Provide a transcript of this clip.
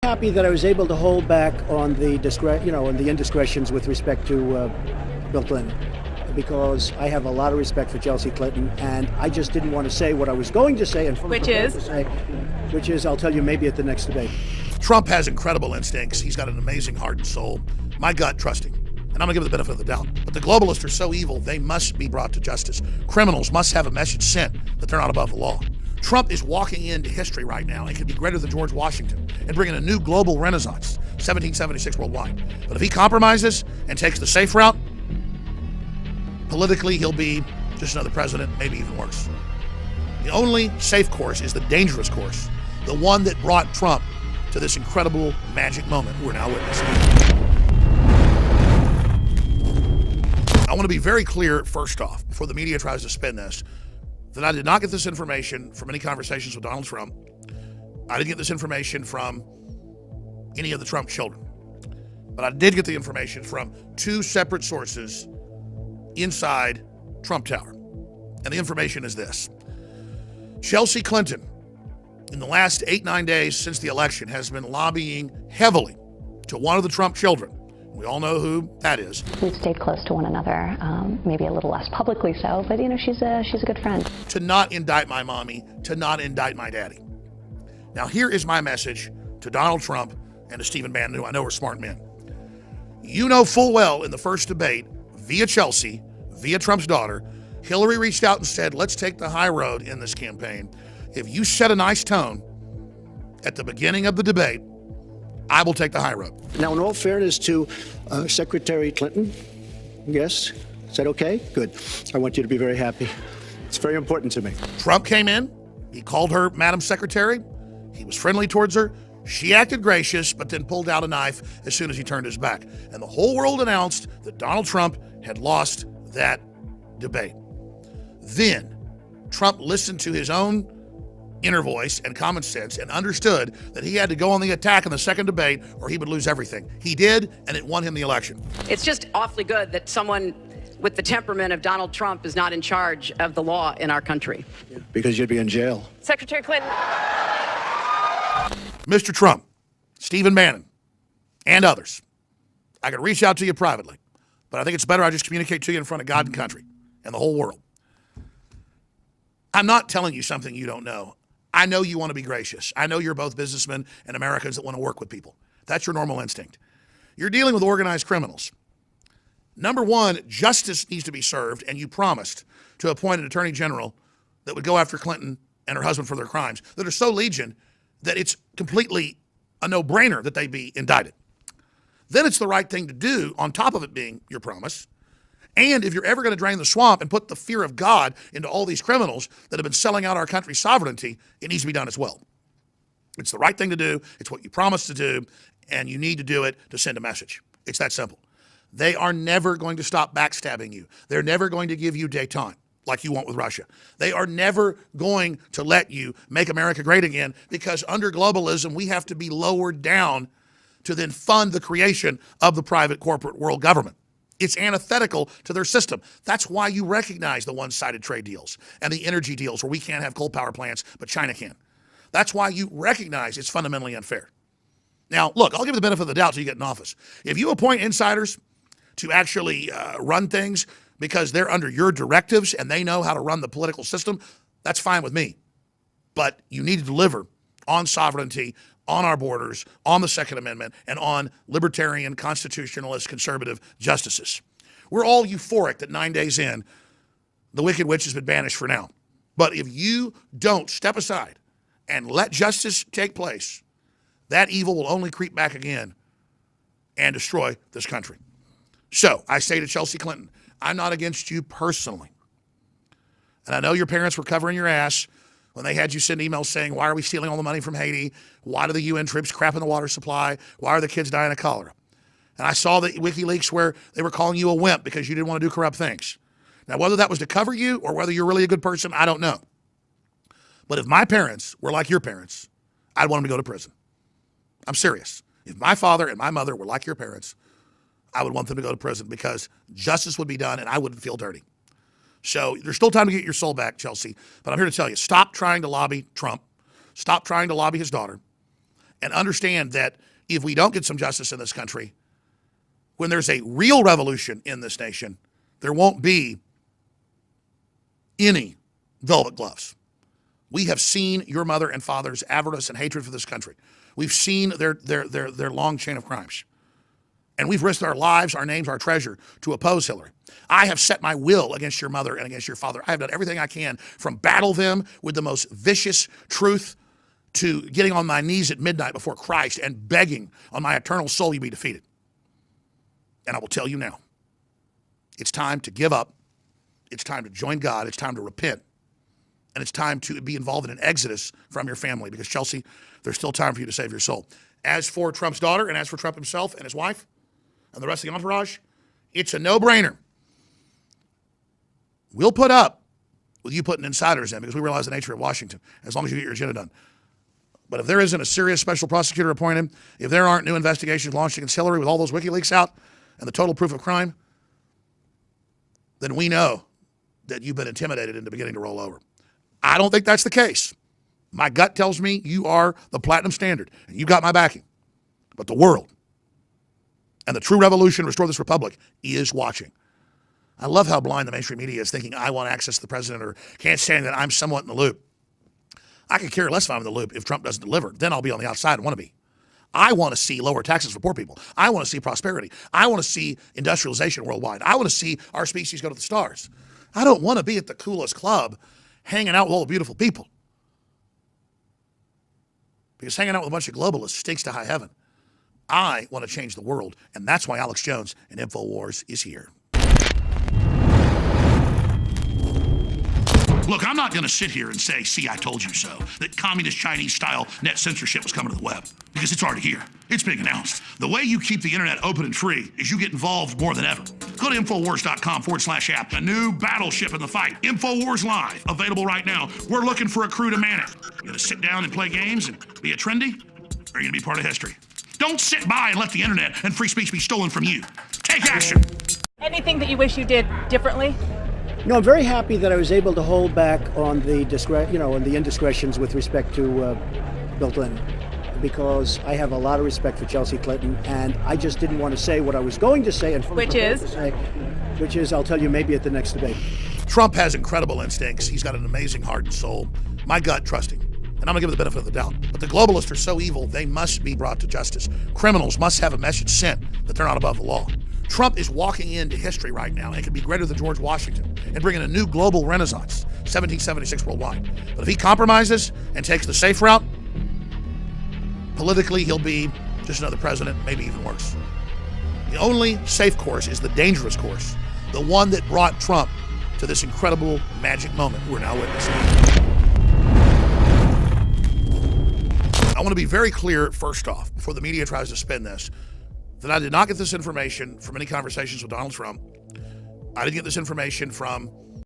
happy that I was able to hold back on the on the indiscretions with respect to Bill Clinton, because I have a lot of respect for Chelsea Clinton, and I just didn't want to say what I was going to say, and which is I'll tell you maybe at the next debate. Trump has incredible instincts. He's got an amazing heart and soul. My gut, trusting. And I'm going to give it the benefit of the doubt. But the globalists are so evil, they must be brought to justice. Criminals must have a message sent that they're not above the law. Trump is walking into history right now and could be greater than George Washington and bringing a new global renaissance, 1776 worldwide. But if he compromises and takes the safe route, politically he'll be just another president, maybe even worse. The only safe course is the dangerous course, the one that brought Trump to this incredible magic moment we're now witnessing. I want to be very clear, first off, before the media tries to spin this, that I did not get this information from any conversations with Donald Trump. I didn't get this information from any of the Trump children. But I did get the information from two separate sources inside Trump Tower. And the information is this. Chelsea Clinton, in the last 8-9 days since the election, has been lobbying heavily to one of the Trump children. We all know who that is. We've stayed close to one another, maybe a little less publicly so, but she's a good friend. To not indict my mommy, to not indict my daddy. Now here is my message to Donald Trump and to Stephen Bannon, who I know are smart men. You know full well in the first debate, via Chelsea, via Trump's daughter, Hillary reached out and said, let's take the high road in this campaign. If you set a nice tone at the beginning of the debate, I will take the high road. Now, in all fairness to Secretary Clinton, yes, is that okay? Good. I want you to be very happy. It's very important to me. Trump came in. He called her Madam Secretary. He was friendly towards her. She acted gracious, but then pulled out a knife as soon as he turned his back. And the whole world announced that Donald Trump had lost that debate. Then Trump listened to his own inner voice and common sense and understood that he had to go on the attack in the second debate or he would lose everything. He did, and it won him the election. It's just awfully good that someone with the temperament of Donald Trump is not in charge of the law in our country. Because you'd be in jail. Secretary Clinton. Mr. Trump, Stephen Bannon, and others, I could reach out to you privately, but I think it's better I just communicate to you in front of God and country and the whole world. I'm not telling you something you don't know. I know you want to be gracious. I know you're both businessmen and Americans that want to work with people. That's your normal instinct. You're dealing with organized criminals. Number one, justice needs to be served, and you promised to appoint an attorney general that would go after Clinton and her husband for their crimes that are so legion that it's completely a no-brainer that they be indicted. Then it's the right thing to do, on top of it being your promise. And if you're ever going to drain the swamp and put the fear of God into all these criminals that have been selling out our country's sovereignty, it needs to be done as well. It's the right thing to do. It's what you promised to do, and you need to do it to send a message. It's that simple. They are never going to stop backstabbing you. They're never going to give you détente like you want with Russia. They are never going to let you make America great again, because under globalism, we have to be lowered down to then fund the creation of the private corporate world government. It's antithetical to their system. That's why you recognize the one-sided trade deals and the energy deals where we can't have coal power plants, but China can. That's why you recognize it's fundamentally unfair. Now, look, I'll give you the benefit of the doubt till you get in office. If you appoint insiders to actually run things because they're under your directives and they know how to run the political system, that's fine with me. But you need to deliver on sovereignty, on our borders, on the Second Amendment, and on libertarian, constitutionalist, conservative justices. We're all euphoric that 9 days in, the Wicked Witch has been banished for now. But if you don't step aside and let justice take place, that evil will only creep back again and destroy this country. So I say to Chelsea Clinton, I'm not against you personally. And I know your parents were covering your ass when they had you send emails saying, why are we stealing all the money from Haiti? Why do the UN troops crap in the water supply? Why are the kids dying of cholera? And I saw the WikiLeaks where they were calling you a wimp because you didn't want to do corrupt things. Now, whether that was to cover you or whether you're really a good person, I don't know. But if my parents were like your parents, I'd want them to go to prison. I'm serious. If my father and my mother were like your parents, I would want them to go to prison because justice would be done and I wouldn't feel dirty. So there's still time to get your soul back, Chelsea. But I'm here to tell you, stop trying to lobby Trump. Stop trying to lobby his daughter. and understand that if we don't get some justice in this country, when there's a real revolution in this nation, there won't be any velvet gloves. We have seen your mother and father's avarice and hatred for this country. We've seen their long chain of crimes. And we've risked our lives, our names, our treasure to oppose Hillary. I have set my will against your mother and against your father. I have done everything I can, from battle them with the most vicious truth to getting on my knees at midnight before Christ and begging on my eternal soul you be defeated. And I will tell you now, it's time to give up. It's time to join God. It's time to repent. And it's time to be involved in an exodus from your family, because, Chelsea, there's still time for you to save your soul. As for Trump's daughter and as for Trump himself and his wife and the rest of the entourage, it's a no-brainer. We'll put up with you putting insiders in because we realize the nature of Washington, as long as you get your agenda done. But if there isn't a serious special prosecutor appointed, if there aren't new investigations launched against Hillary with all those WikiLeaks out and the total proof of crime, then we know that you've been intimidated into beginning to roll over. I don't think that's the case. My gut tells me you are the platinum standard, and you got my backing. But the world and the true revolution to restore this republic is watching. I love how blind the mainstream media is, thinking I want access to the president or can't stand that I'm somewhat in the loop. I could care less if I'm in the loop if Trump doesn't deliver. Then I'll be on the outside and want to be. I want to see lower taxes for poor people. I want to see prosperity. I want to see industrialization worldwide. I want to see our species go to the stars. I don't want to be at the coolest club hanging out with all the beautiful people. Because hanging out with a bunch of globalists stinks to high heaven. I want to change the world, and that's why Alex Jones and InfoWars is here. Look, I'm not going to sit here and say, see, I told you so, that communist Chinese-style net censorship was coming to the web, because it's already here. It's being announced. The way you keep the internet open and free is you get involved more than ever. Go to Infowars.com/app. A new battleship in the fight. Infowars Live. Available right now. We're looking for a crew to man it. You going to sit down and play games and be a trendy? Or are you going to be part of history? Don't sit by and let the internet and free speech be stolen from you. Take action. Anything that you wish you did differently? No, I'm very happy that I was able to hold back on the indiscretions with respect to Bill Clinton, because I have a lot of respect for Chelsea Clinton, and I just didn't want to say what I was going to say, and Which is, I'll tell you maybe at the next debate. Trump has incredible instincts. He's got an amazing heart and soul. My gut, trust him. And I'm going to give him the benefit of the doubt. But the globalists are so evil, they must be brought to justice. Criminals must have a message sent that they're not above the law. Trump is walking into history right now, and it could be greater than George Washington and bringing a new global renaissance, 1776 worldwide. But if he compromises and takes the safe route, politically he'll be just another president, maybe even worse. The only safe course is the dangerous course, the one that brought Trump to this incredible magic moment we're now witnessing. I want to be very clear, first off, before the media tries to spin this, that I did not get this information from any conversations with Donald Trump. I didn't get this information from